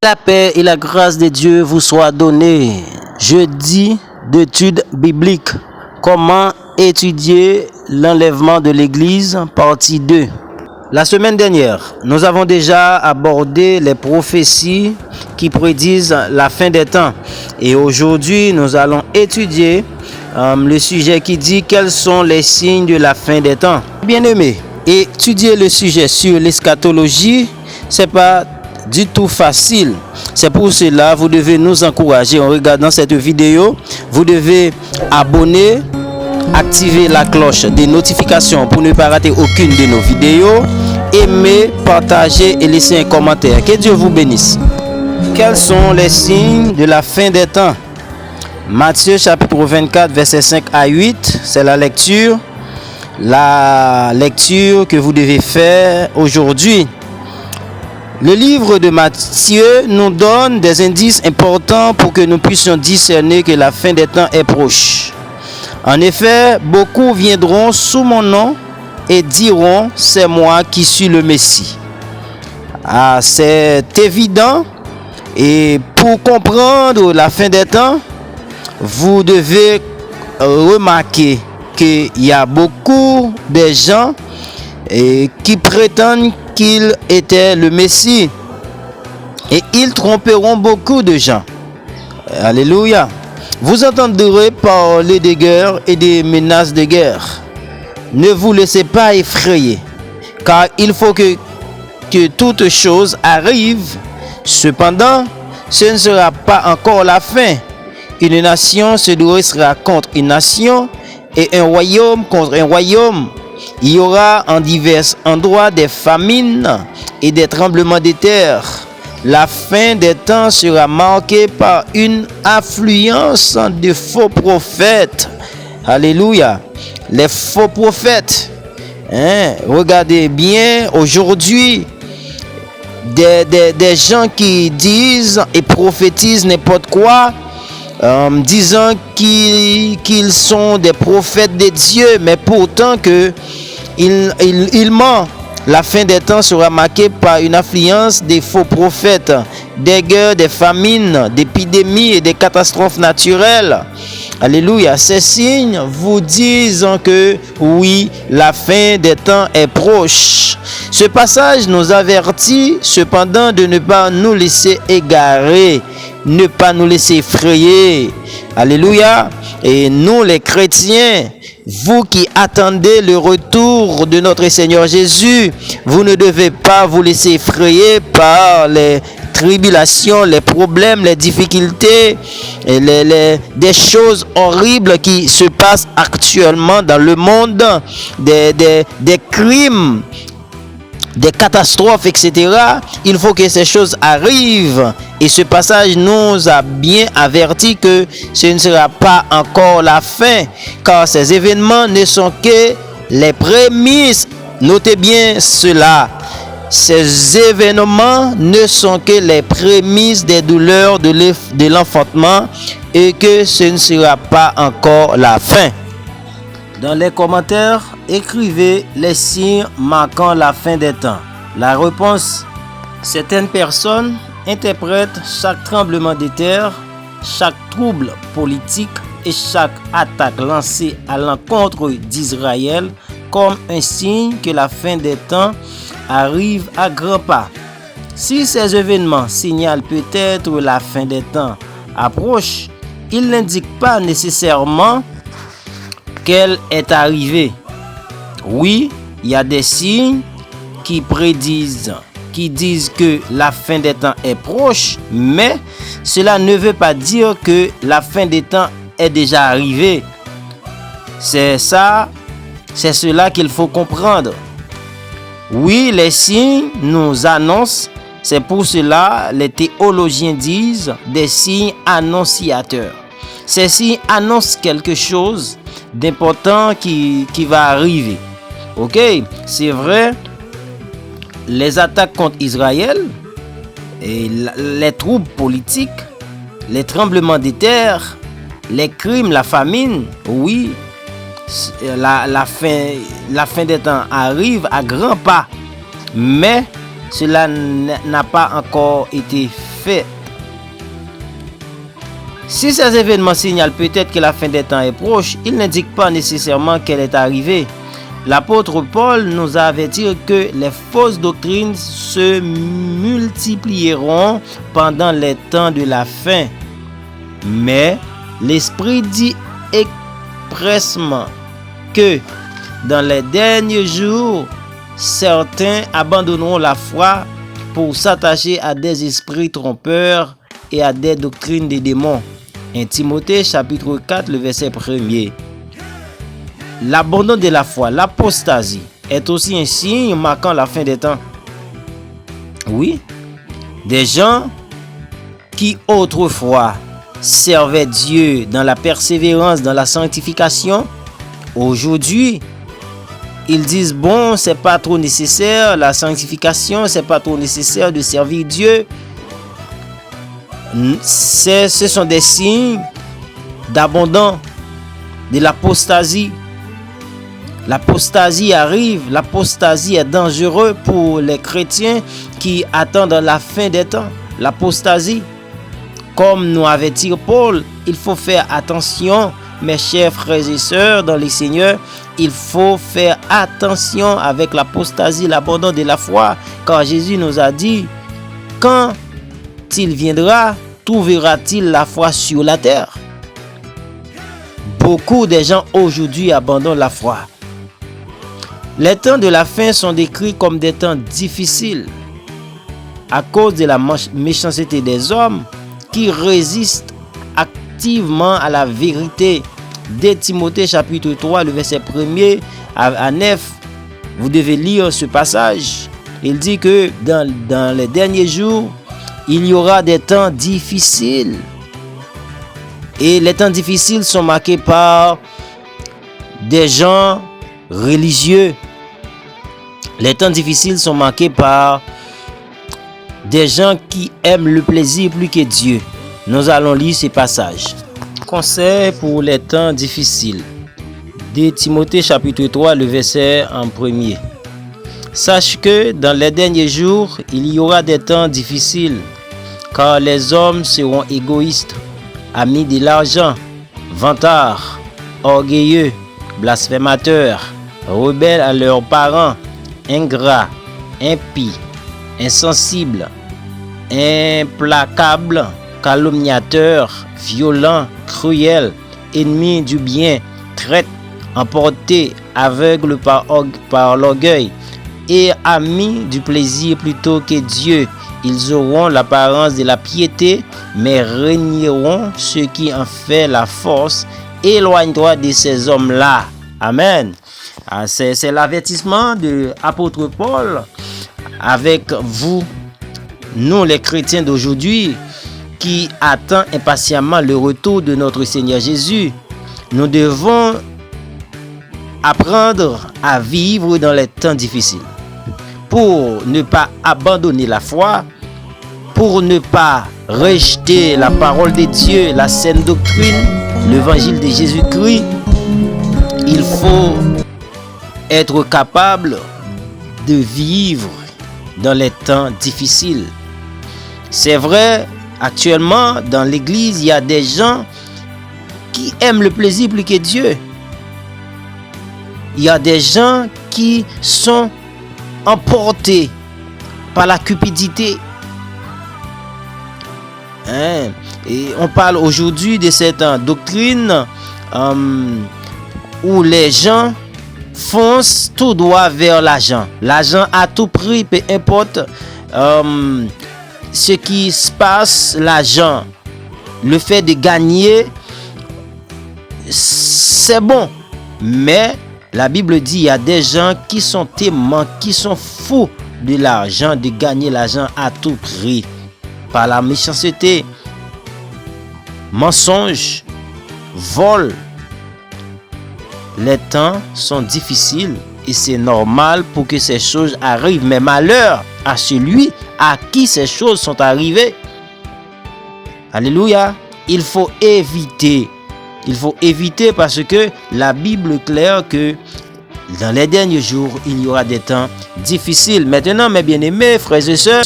La paix et la grâce de Dieu vous soient données. Jeudi d'études bibliques. Comment étudier l'enlèvement de l'Église, partie 2. La semaine dernière, nous avons déjà abordé les prophéties qui prédisent la fin des temps. Et aujourd'hui, nous allons étudier le sujet qui dit quels sont les signes de la fin des temps. Bien-aimés, étudier le sujet sur l'eschatologie, c'est pas du tout facile. C'est pour cela vous devez nous encourager en regardant cette vidéo. Vous devez abonner, activer la cloche des notifications pour ne pas rater aucune de nos vidéos. Aimer, partager et laisser un commentaire. Que Dieu vous bénisse. Quels sont les signes de la fin des temps? Matthieu chapitre 24 versets 5 à 8, c'est la lecture que vous devez faire aujourd'hui. Le livre de Matthieu nous donne des indices importants pour que nous puissions discerner que la fin des temps est proche. En effet, beaucoup viendront sous mon nom et diront, c'est moi qui suis le Messie. C'est évident. Et pour comprendre la fin des temps, vous devez remarquer qu'il y a beaucoup de gens qui prétendent qu'il était le Messie. Et ils tromperont beaucoup de gens. Alléluia. Vous entendrez parler de guerre et des menaces de guerre. Ne vous laissez pas effrayer, car il faut que toute chose arrive. Cependant, ce ne sera pas encore la fin. Une nation se dressera contre une nation et un royaume contre un royaume. Il y aura en divers endroits des famines et des tremblements de terre. La fin des temps sera marquée par une affluence de faux prophètes. Alléluia. Les faux prophètes. Regardez bien aujourd'hui. Des gens qui disent et prophétisent n'importe quoi, disant qu'ils sont des prophètes de Dieu, mais pourtant ils mentent. La fin des temps sera marquée par une affluence des faux prophètes, des guerres, des famines, d'épidémies et des catastrophes naturelles. Alléluia. Ces signes vous disent que oui, la fin des temps est proche. Ce passage nous avertit cependant de ne pas nous laisser égarer, ne pas nous laisser effrayer. Alléluia. Et nous les chrétiens, vous qui attendez le retour de notre Seigneur Jésus, vous ne devez pas vous laisser effrayer par les tribulations, les problèmes, les difficultés, et des choses horribles qui se passent actuellement dans le monde, des crimes, des catastrophes, etc. Il faut que ces choses arrivent. Et ce passage nous a bien averti que ce ne sera pas encore la fin, car ces événements ne sont que les prémices. Notez bien cela. Ces événements ne sont que les prémices des douleurs de l'enfantement et que ce ne sera pas encore la fin. Dans les commentaires, écrivez les signes marquant la fin des temps. La réponse: certaines personnes interprètent chaque tremblement de terre, chaque trouble politique et chaque attaque lancée à l'encontre d'Israël comme un signe que la fin des temps arrive à grands pas. Si ces événements signalent peut-être la fin des temps approche, ils n'indiquent pas nécessairement qu'elle est arrivée. Oui, il y a des signes qui disent que la fin des temps est proche, mais cela ne veut pas dire que la fin des temps est déjà arrivée. C'est cela qu'il faut comprendre. Oui, les signes nous annoncent, c'est pour cela les théologiens disent des signes annonciateurs. Ces signes annoncent quelque chose d'important qui va arriver. Ok, c'est vrai, les attaques contre Israël, et les troubles politiques, les tremblements de terre, les crimes, la famine, oui, la fin des temps arrive à grands pas. Mais cela n'a pas encore été fait. Si ces événements signalent peut-être que la fin des temps est proche, ils n'indiquent pas nécessairement qu'elle est arrivée. L'apôtre Paul nous a averti que les fausses doctrines se multiplieront pendant les temps de la fin. Mais l'Esprit dit expressément que dans les derniers jours, certains abandonneront la foi pour s'attacher à des esprits trompeurs et à des doctrines des démons. 1 Timothée chapitre 4, le verset 1er. L'abandon de la foi, l'apostasie, est aussi un signe marquant la fin des temps. Oui, des gens qui autrefois servaient Dieu dans la persévérance, dans la sanctification, aujourd'hui, ils disent bon, c'est pas trop nécessaire, la sanctification, c'est pas trop nécessaire de servir Dieu. Ce sont des signes d'abandon, de l'apostasie. L'apostasie arrive, l'apostasie est dangereuse pour les chrétiens qui attendent la fin des temps. L'apostasie, comme nous avertit Paul, il faut faire attention, mes chers frères et sœurs dans les Seigneurs, il faut faire attention avec l'apostasie, l'abandon de la foi, car Jésus nous a dit, quand il viendra, trouvera-t-il la foi sur la terre? Beaucoup de gens aujourd'hui abandonnent la foi. Les temps de la fin sont décrits comme des temps difficiles à cause de la méchanceté des hommes qui résistent activement à la vérité. Dès Timothée chapitre 3, le verset 1er à 9, vous devez lire ce passage. Il dit que dans les derniers jours, il y aura des temps difficiles. Et les temps difficiles sont marqués par des gens religieux. Les temps difficiles sont marqués par des gens qui aiment le plaisir plus que Dieu. Nous allons lire ces passages. Conseil pour les temps difficiles. De Timothée chapitre 3, le verset en premier. Sache que dans les derniers jours, il y aura des temps difficiles, car les hommes seront égoïstes, amis de l'argent, vantards, orgueilleux, blasphémateurs, rebelles à leurs parents, ingrats, impies, insensibles, implacables, calomniateurs, violents, cruels, ennemis du bien, traîtres, emportés, aveugles par l'orgueil et amis du plaisir plutôt que Dieu. Ils auront l'apparence de la piété, mais régneront ceux qui en fait la force. Éloigne-toi de ces hommes-là. Amen. C'est l'avertissement de l'apôtre Paul avec vous, nous les chrétiens d'aujourd'hui, qui attendent impatiemment le retour de notre Seigneur Jésus. Nous devons apprendre à vivre dans les temps difficiles pour ne pas abandonner la foi, pour ne pas rejeter la parole de Dieu, la saine doctrine, l'évangile de Jésus-Christ. Il faut être capable de vivre dans les temps difficiles. C'est vrai, actuellement, dans l'église, il y a des gens qui aiment le plaisir plus que Dieu. Il y a des gens qui sont emportés par la cupidité. Et on parle aujourd'hui de cette doctrine où les gens foncent tout droit vers l'argent. L'argent à tout prix, peu importe ce qui se passe, l'argent, le fait de gagner, c'est bon. Mais la Bible dit il y a des gens qui sont aimants, qui sont fous de l'argent, de gagner l'argent à tout prix. Par la méchanceté, mensonge, vol. Les temps sont difficiles et c'est normal pour que ces choses arrivent. Mais malheur à celui à qui ces choses sont arrivées. Alléluia. Il faut éviter. Il faut éviter parce que la Bible est claire que dans les derniers jours, il y aura des temps difficiles. Maintenant, mes bien-aimés frères et sœurs,